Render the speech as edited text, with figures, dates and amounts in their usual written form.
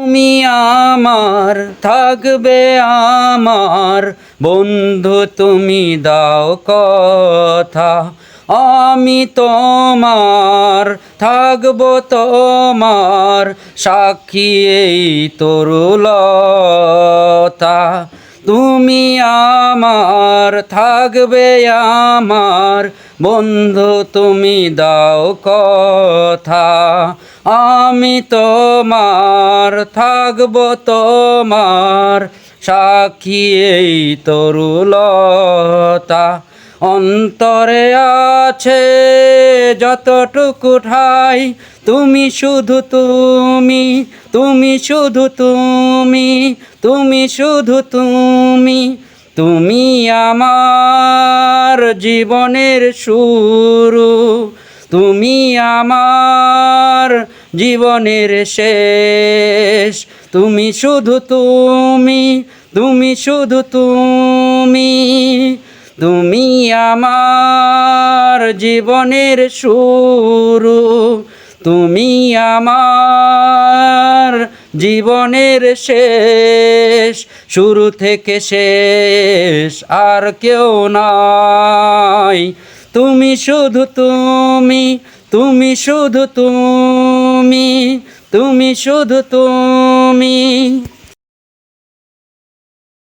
তুমি আমার থাকবে আমার বন্ধু, তুমি দাও কথা। আমি তোমার থাকবো তোমার সাক্ষী এই তরুলতা। তুমি আমার থাকবে আমার বন্ধু, তুমি দাও কথা। আমি তোমার থাকবো তোমার সাক্ষী এই তরুলতা। অন্তরে আছে যতটুকু ঠাই তুমি শুধু তুমি, তুমি শুধু তুমি, তুমি শুধু তুমি। তুমি আমার জীবনের শুরু, তুমি আমার জীবনের শেষ। তুমি শুধু তুমি, তুমি শুধু তুমি, তুমি আমার জীবনের শুরু, তুমি আমার জীবনের শেষ। শুরু থেকে শেষ আর কেউ নাই। তুমি শুধু তুমি, তুমি শুধু তুমি, তুমি শুধু তুমি।